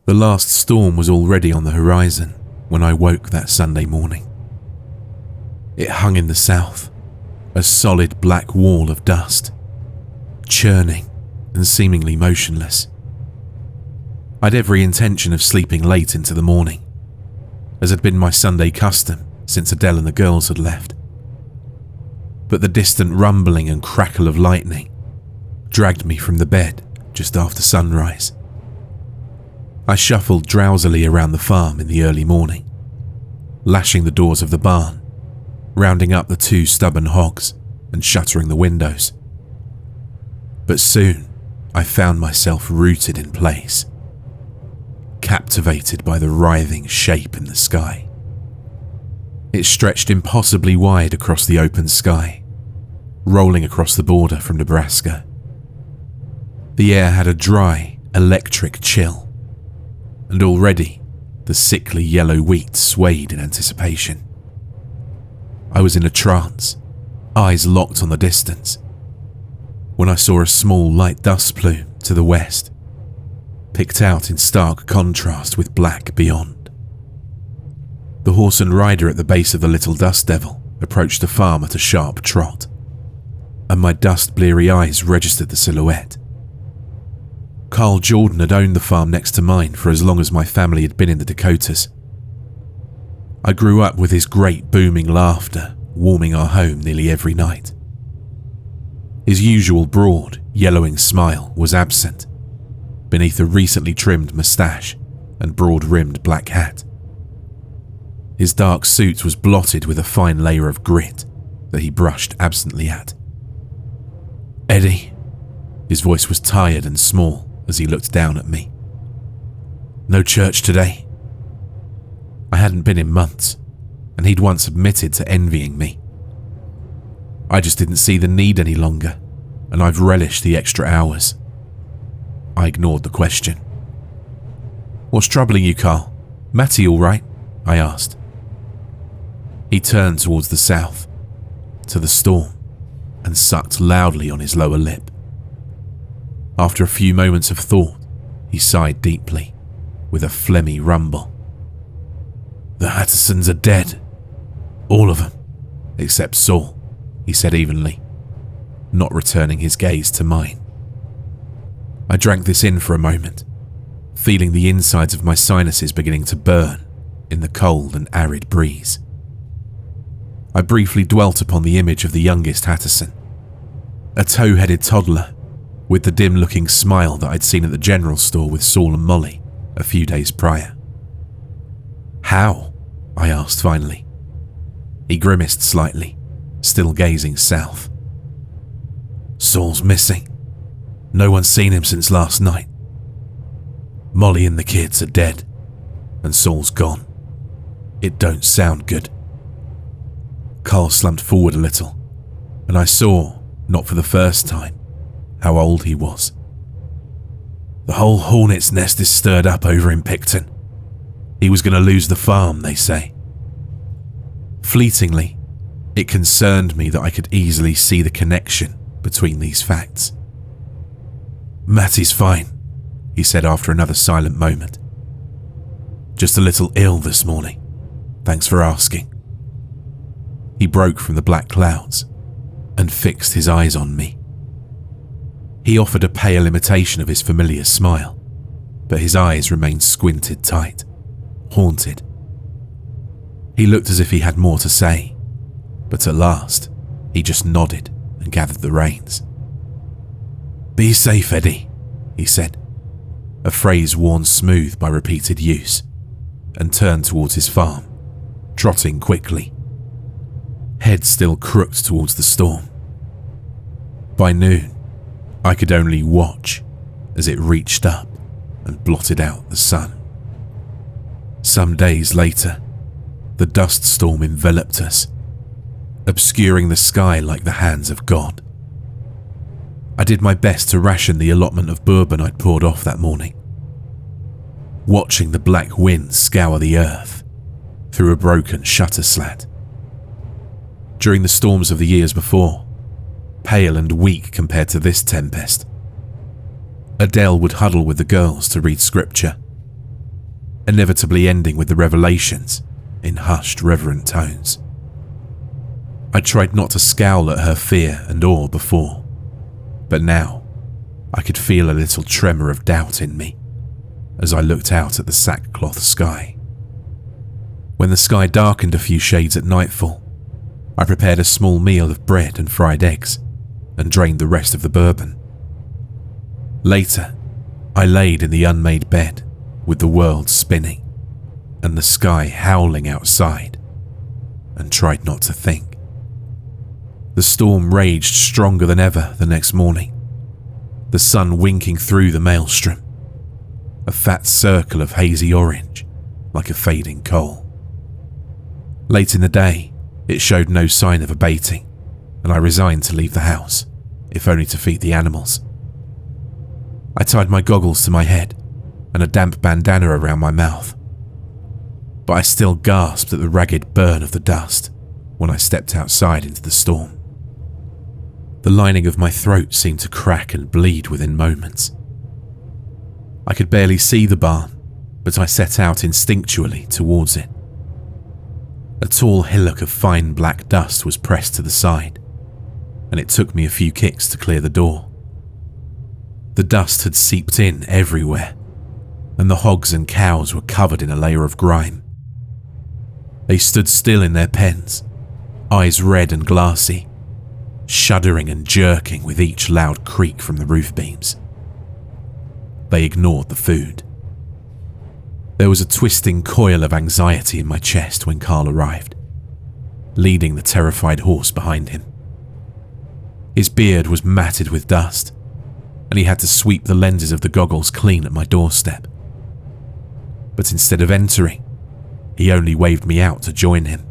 The last storm was already on the horizon when I woke that Sunday morning. It hung in the south, a solid black wall of dust, churning and seemingly motionless. I'd every intention of sleeping late into the morning, as had been my Sunday custom since Adele and the girls had left. But the distant rumbling and crackle of lightning dragged me from the bed just after sunrise. I shuffled drowsily around the farm in the early morning, lashing the doors of the barn, rounding up the 2 stubborn hogs and shuttering the windows. But soon I found myself rooted in place, captivated by the writhing shape in the sky. It stretched impossibly wide across the open sky, rolling across the border from Nebraska. The air had a dry, electric chill, and already the sickly yellow wheat swayed in anticipation. I was in a trance, eyes locked on the distance, when I saw a small light dust plume to the west, picked out in stark contrast with black beyond. The horse and rider at the base of the little dust devil approached the farm at a sharp trot, and my dust-bleary eyes registered the silhouette. Carl Jordan had owned the farm next to mine for as long as my family had been in the Dakotas. I grew up with his great booming laughter warming our home nearly every night. His usual broad, yellowing smile was absent beneath a recently trimmed moustache and broad-rimmed black hat. His dark suit was blotted with a fine layer of grit that he brushed absently at. "Eddie," his voice was tired and small as he looked down at me. "No church today?" I hadn't been in months, and he'd once admitted to envying me. I just didn't see the need any longer, and I've relished the extra hours. I ignored the question. "What's troubling you, Carl? Matty all right?" I asked. He turned towards the south, to the storm, and sucked loudly on his lower lip. After a few moments of thought, he sighed deeply, with a phlegmy rumble. "The Hattersons are dead. All of them, except Saul," he said evenly, not returning his gaze to mine. I drank this in for a moment, feeling the insides of my sinuses beginning to burn in the cold and arid breeze. I briefly dwelt upon the image of the youngest Hatterson, a tow-headed toddler with the dim-looking smile that I'd seen at the general store with Saul and Molly a few days prior. "How?" I asked finally. He grimaced slightly, still gazing south. "Saul's missing. No one's seen him since last night. Molly and the kids are dead, and Saul's gone. It don't sound good." Carl slumped forward a little, and I saw, not for the first time, how old he was. "The whole hornet's nest is stirred up over in Picton. He was going to lose the farm, they say." Fleetingly, it concerned me that I could easily see the connection between these facts. "Matty's fine," he said after another silent moment. "Just a little ill this morning. Thanks for asking." He broke from the black clouds and fixed his eyes on me. He offered a pale imitation of his familiar smile, but his eyes remained squinted tight, haunted. He looked as if he had more to say, but at last he just nodded and gathered the reins. "Be safe, Eddie," he said, a phrase worn smooth by repeated use, and turned towards his farm, trotting quickly, head still crooked towards the storm. By noon, I could only watch as it reached up and blotted out the sun. Some days later, the dust storm enveloped us, obscuring the sky like the hands of God. I did my best to ration the allotment of bourbon I'd poured off that morning, watching the black wind scour the earth through a broken shutter slat. During the storms of the years before, pale and weak compared to this tempest, Adele would huddle with the girls to read scripture, inevitably ending with the revelations in hushed, reverent tones. I tried not to scowl at her fear and awe before, but now I could feel a little tremor of doubt in me as I looked out at the sackcloth sky. When the sky darkened a few shades at nightfall, I prepared a small meal of bread and fried eggs and drained the rest of the bourbon. Later, I laid in the unmade bed with the world spinning and the sky howling outside and tried not to think. The storm raged stronger than ever the next morning, the sun winking through the maelstrom, a fat circle of hazy orange like a fading coal. Late in the day, it showed no sign of abating, and I resigned to leave the house, if only to feed the animals. I tied my goggles to my head and a damp bandana around my mouth, but I still gasped at the ragged burn of the dust when I stepped outside into the storm. The lining of my throat seemed to crack and bleed within moments. I could barely see the barn, but I set out instinctually towards it. A tall hillock of fine black dust was pressed to the side, and it took me a few kicks to clear the door. The dust had seeped in everywhere, and the hogs and cows were covered in a layer of grime. They stood still in their pens, eyes red and glassy, shuddering and jerking with each loud creak from the roof beams. They ignored the food. There was a twisting coil of anxiety in my chest when Carl arrived, leading the terrified horse behind him. His beard was matted with dust, and he had to sweep the lenses of the goggles clean at my doorstep. But instead of entering, he only waved me out to join him.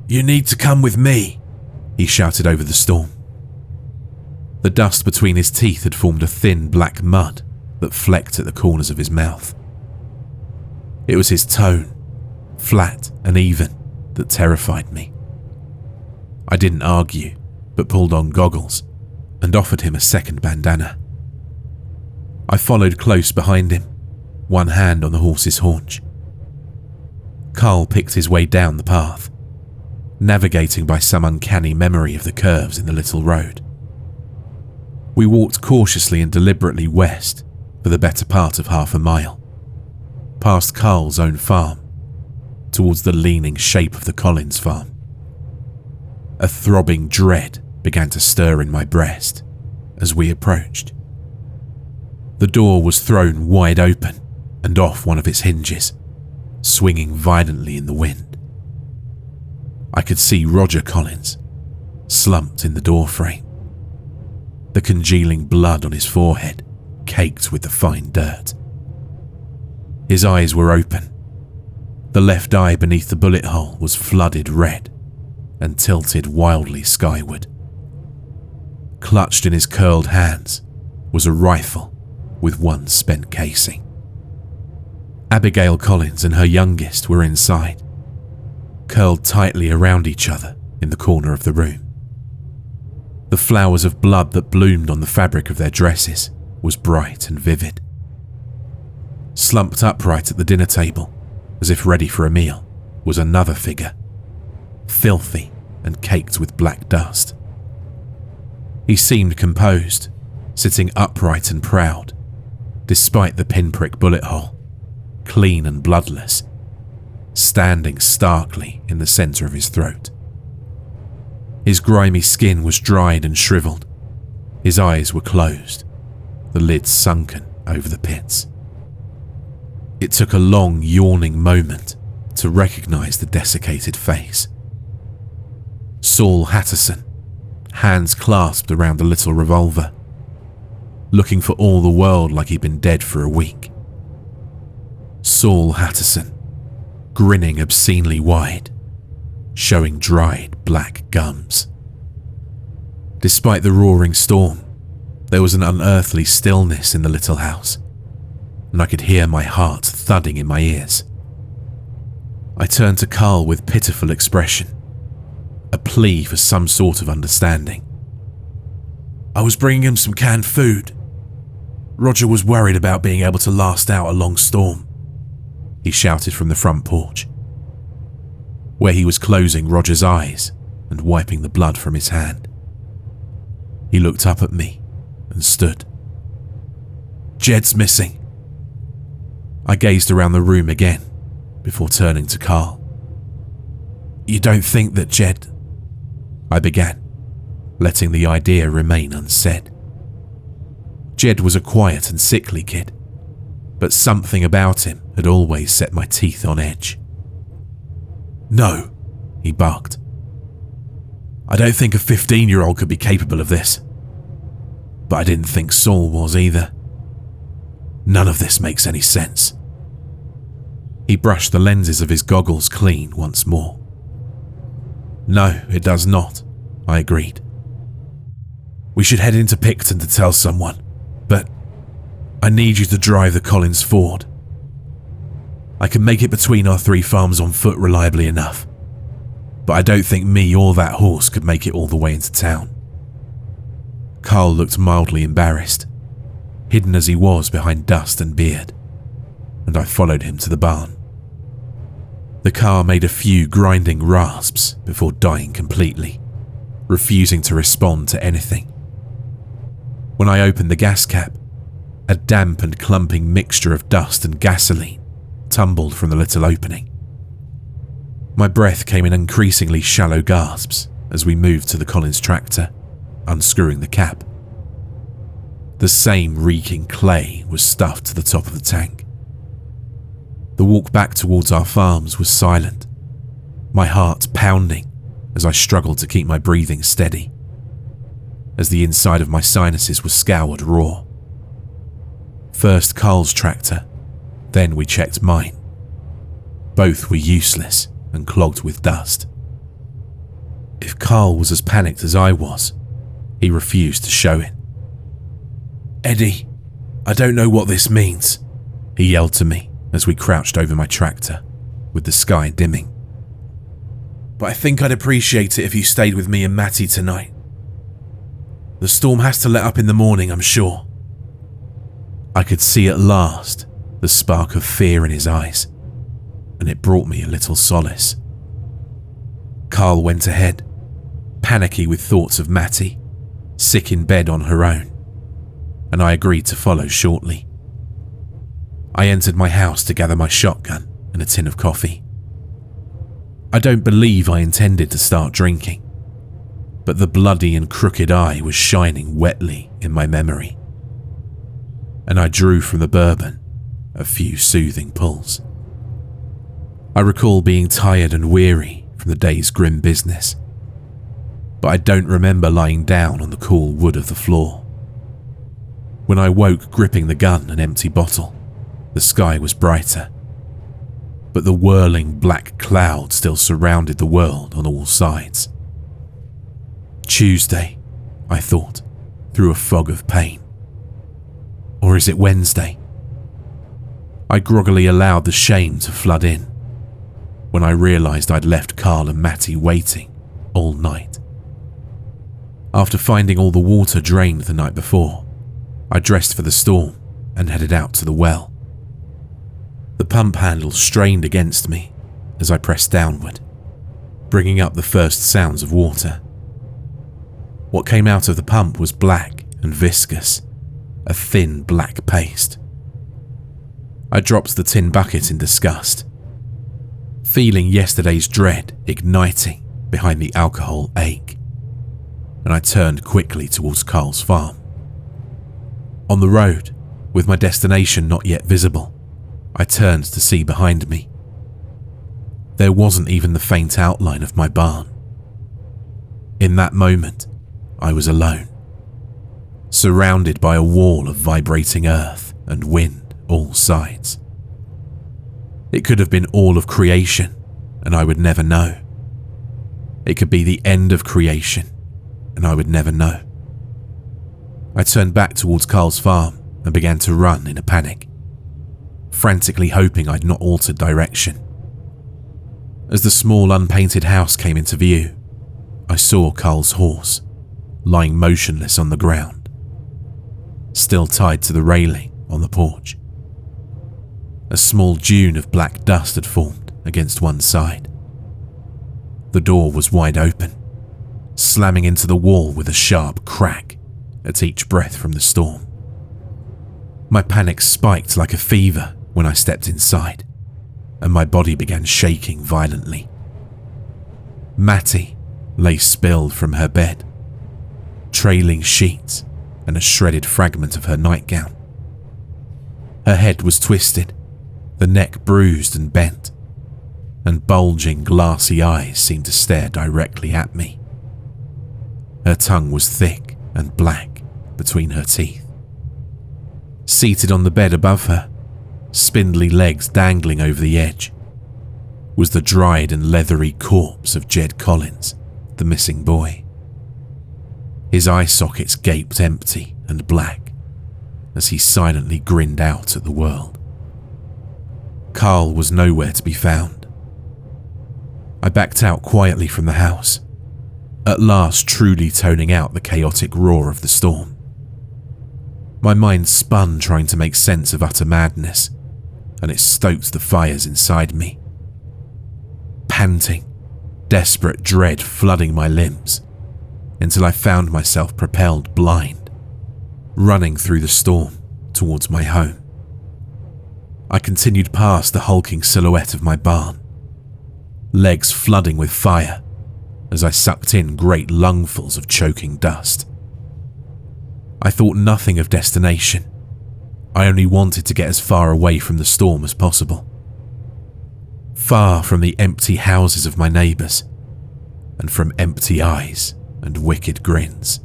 "You need to come with me," he shouted over the storm. The dust between his teeth had formed a thin black mud that flecked at the corners of his mouth. It was his tone, flat and even, that terrified me. I didn't argue, but pulled on goggles and offered him a second bandana. I followed close behind him, one hand on the horse's haunch. Carl picked his way down the path, navigating by some uncanny memory of the curves in the little road. We walked cautiously and deliberately west for the better part of half a mile, past Carl's own farm, towards the leaning shape of the Collins farm. A throbbing dread began to stir in my breast as we approached. The door was thrown wide open and off one of its hinges, swinging violently in the wind. I could see Roger Collins, slumped in the doorframe, the congealing blood on his forehead caked with the fine dirt. His eyes were open. The left eye beneath the bullet hole was flooded red and tilted wildly skyward. Clutched in his curled hands was a rifle with one spent casing. Abigail Collins and her youngest were inside, curled tightly around each other in the corner of the room. The flowers of blood that bloomed on the fabric of their dresses was bright and vivid. Slumped upright at the dinner table, as if ready for a meal, was another figure, filthy and caked with black dust. He seemed composed, sitting upright and proud, despite the pinprick bullet hole, clean and bloodless, standing starkly in the center of his throat. His grimy skin was dried and shriveled. His eyes were closed, the lids sunken over the pits. It took a long, yawning moment to recognize the desiccated face. Saul Hatterson, hands clasped around the little revolver, looking for all the world like he'd been dead for a week. Saul Hatterson, grinning obscenely wide, showing dried black gums. Despite the roaring storm, there was an unearthly stillness in the little house, and I could hear my heart thudding in my ears. I turned to Carl with pitiful expression, a plea for some sort of understanding. "I was bringing him some canned food. Roger was worried about being able to last out a long storm. he shouted from the front porch, where he was closing Roger's eyes and wiping the blood from his hand. He looked up at me and stood. "Jed's missing." I gazed around the room again before turning to Carl. "You don't think that Jed—" I began, letting the idea remain unsaid. Jed was a quiet and sickly kid, but something about him had always set my teeth on edge. "No," he barked. "I don't think a 15-year-old could be capable of this. But I didn't think Saul was either. None of this makes any sense." He brushed the lenses of his goggles clean once more. "No, it does not," I agreed. "We should head into Picton to tell someone, but I need you to drive the Collins Ford. I can make it between our 3 farms on foot reliably enough, but I don't think me or that horse could make it all the way into town." Carl looked mildly embarrassed, hidden as he was behind dust and beard, and I followed him to the barn. The car made a few grinding rasps before dying completely, refusing to respond to anything. When I opened the gas cap, a damp and clumping mixture of dust and gasoline tumbled from the little opening. My breath came in increasingly shallow gasps as we moved to the Collins tractor, unscrewing the cap. The same reeking clay was stuffed to the top of the tank. The walk back towards our farms was silent, my heart pounding as I struggled to keep my breathing steady, as the inside of my sinuses was scoured raw. First Carl's tractor, then we checked mine. Both were useless and clogged with dust. If Carl was as panicked as I was, he refused to show it. "Eddie, I don't know what this means," he yelled to me as we crouched over my tractor, with the sky dimming. "But I think I'd appreciate it if you stayed with me and Matty tonight. The storm has to let up in the morning, I'm sure." I could see at last the spark of fear in his eyes, and it brought me a little solace. Carl went ahead, panicky with thoughts of Matty, sick in bed on her own, and I agreed to follow shortly. I entered my house to gather my shotgun and a tin of coffee. I don't believe I intended to start drinking, but the bloody and crooked eye was shining wetly in my memory, and I drew from the bourbon a few soothing pulls. I recall being tired and weary from the day's grim business, but I don't remember lying down on the cool wood of the floor. When I woke gripping the gun and empty bottle, the sky was brighter, but the whirling black cloud still surrounded the world on all sides. Tuesday, I thought, through a fog of pain. Or is it Wednesday? I groggily allowed the shame to flood in when I realised I'd left Carl and Matty waiting all night. After finding all the water drained the night before, I dressed for the storm and headed out to the well. The pump handle strained against me as I pressed downward, bringing up the first sounds of water. What came out of the pump was black and viscous, a thin black paste. I dropped the tin bucket in disgust, feeling yesterday's dread igniting behind the alcohol ache, and I turned quickly towards Carl's farm. On the road, with my destination not yet visible, I turned to see behind me. There wasn't even the faint outline of my barn. In that moment, I was alone, surrounded by a wall of vibrating earth and wind all sides. It could have been all of creation, and I would never know. It could be the end of creation, and I would never know. I turned back towards Carl's farm and began to run in a panic, frantically hoping I'd not altered direction. As the small unpainted house came into view, I saw Carl's horse, lying motionless on the ground, still tied to the railing on the porch. A small dune of black dust had formed against one side. The door was wide open, slamming into the wall with a sharp crack at each breath from the storm. My panic spiked like a fever when I stepped inside, and my body began shaking violently. Mattie lay spilled from her bed, trailing sheets and a shredded fragment of her nightgown. Her head was twisted, the neck bruised and bent, and bulging glassy eyes seemed to stare directly at me. Her tongue was thick and black between her teeth. Seated on the bed above her, spindly legs dangling over the edge, was the dried and leathery corpse of Jed Collins, the missing boy. His eye sockets gaped empty and black as he silently grinned out at the world. Carl was nowhere to be found. I backed out quietly from the house, at last truly toning out the chaotic roar of the storm. My mind spun trying to make sense of utter madness, and it stoked the fires inside me. Panting, desperate dread flooding my limbs, until I found myself propelled blind, running through the storm towards my home. I continued past the hulking silhouette of my barn, legs flooding with fire as I sucked in great lungfuls of choking dust. I thought nothing of destination. I only wanted to get as far away from the storm as possible. Far from the empty houses of my neighbours, and from empty eyes and wicked grins.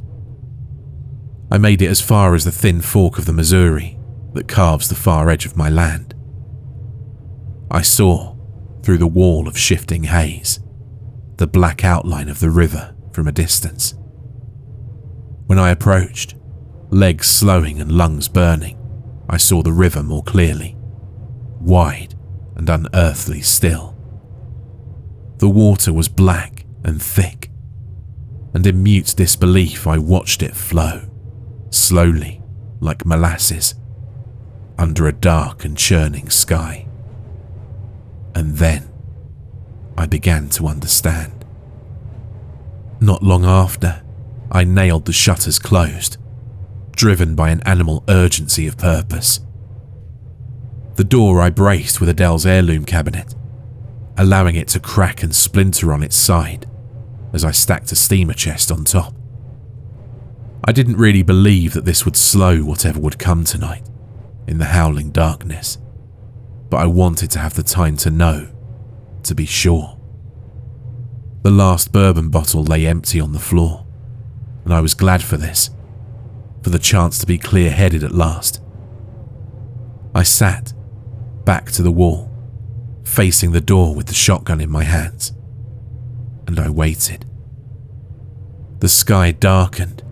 I made it as far as the thin fork of the Missouri that carves the far edge of my land. I saw, through the wall of shifting haze, the black outline of the river from a distance. When I approached, legs slowing and lungs burning, I saw the river more clearly, wide and unearthly still. The water was black and thick, and in mute disbelief I watched it flow, slowly, like molasses, under a dark and churning sky. And then I began to understand. Not long after, I nailed the shutters closed, driven by an animal urgency of purpose. The door I braced with Adele's heirloom cabinet, allowing it to crack and splinter on its side as I stacked a steamer chest on top. I didn't really believe that this would slow whatever would come tonight in the howling darkness, but I wanted to have the time to know, to be sure. The last bourbon bottle lay empty on the floor, and I was glad for this, for the chance to be clear-headed at last. I sat, back to the wall, facing the door with the shotgun in my hands, and I waited. The sky darkened,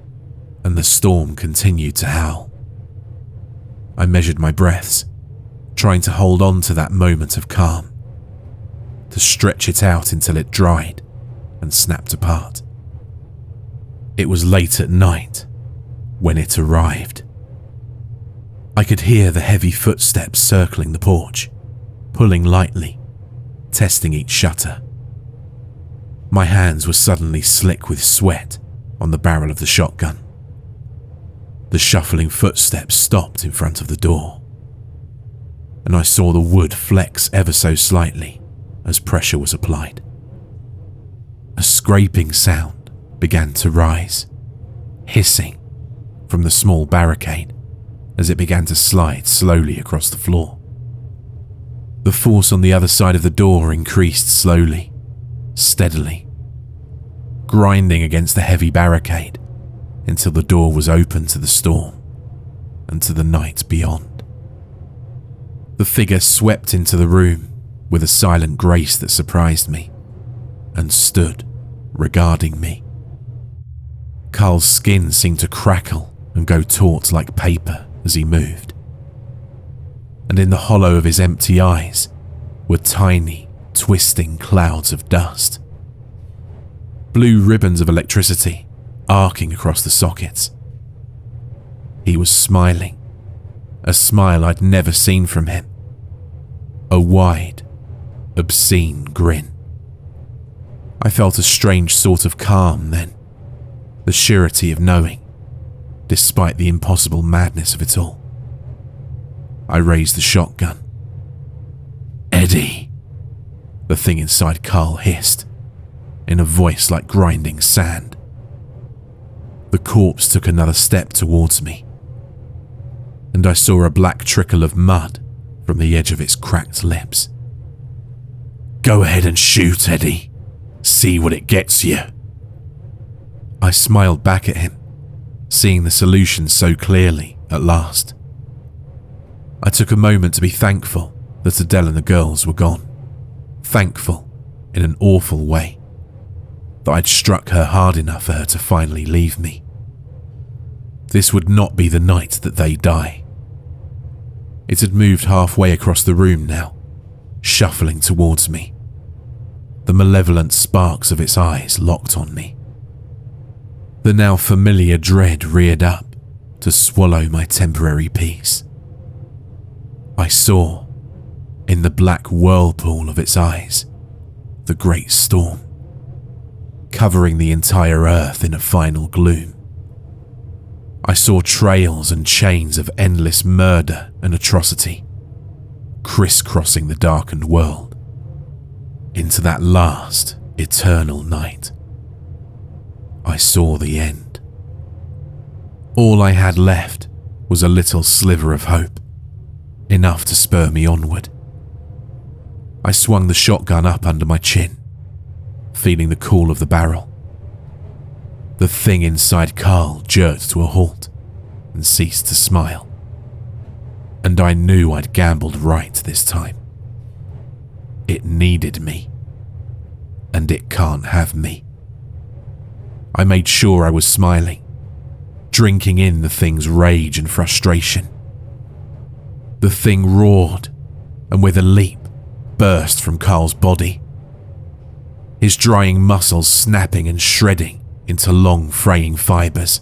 and the storm continued to howl. I measured my breaths, trying to hold on to that moment of calm, to stretch it out until it dried and snapped apart. It was late at night when it arrived. I could hear the heavy footsteps circling the porch, pulling lightly, testing each shutter. My hands were suddenly slick with sweat on the barrel of the shotgun. The shuffling footsteps stopped in front of the door, and I saw the wood flex ever so slightly as pressure was applied. A scraping sound began to rise, hissing from the small barricade as it began to slide slowly across the floor. The force on the other side of the door increased slowly, steadily, grinding against the heavy barricade until the door was open to the storm and to the night beyond. The figure swept into the room with a silent grace that surprised me and stood regarding me. Carl's skin seemed to crackle and go taut like paper as he moved, and in the hollow of his empty eyes were tiny, twisting clouds of dust. Blue ribbons of electricity arcing across the sockets. He was smiling, a smile I'd never seen from him, A wide, obscene grin. I felt a strange sort of calm then, the surety of knowing, despite the impossible madness of it all. I raised the shotgun. "Eddie," the thing inside Carl hissed, in a voice like grinding sand. The corpse took another step towards me, and I saw a black trickle of mud from the edge of its cracked lips. "Go ahead and shoot, Eddie. See what it gets you." I smiled back at him, seeing the solution so clearly at last. I took a moment to be thankful that Adele and the girls were gone. Thankful, in an awful way, that I'd struck her hard enough for her to finally leave me. This would not be the night that they die. It had moved halfway across the room now, shuffling towards me. The malevolent sparks of its eyes locked on me. The now familiar dread reared up to swallow my temporary peace. I saw, in the black whirlpool of its eyes, the great storm, covering the entire earth in a final gloom. I saw trails and chains of endless murder and atrocity, crisscrossing the darkened world, into that last, eternal night. I saw the end. All I had left was a little sliver of hope, enough to spur me onward. I swung the shotgun up under my chin, feeling the cool of the barrel. The thing inside Carl jerked to a halt and ceased to smile. And I knew I'd gambled right this time. It needed me, and it can't have me. I made sure I was smiling, drinking in the thing's rage and frustration. The thing roared, and with a leap, burst from Carl's body, his drying muscles snapping and shredding into long fraying fibres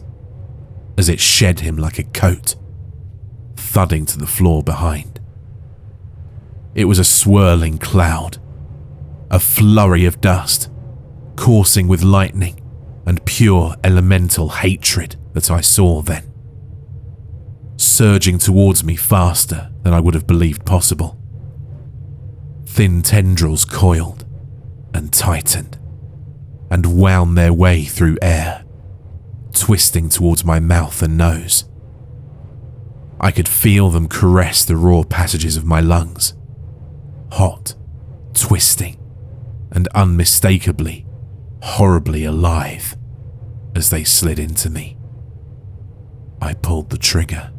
as it shed him like a coat, thudding to the floor behind. It was a swirling cloud, a flurry of dust, coursing with lightning and pure elemental hatred that I saw then, surging towards me faster than I would have believed possible. Thin tendrils coiled and tightened and wound their way through air, twisting towards my mouth and nose. I could feel them caress the raw passages of my lungs, hot, twisting, and unmistakably, horribly alive as they slid into me. I pulled the trigger.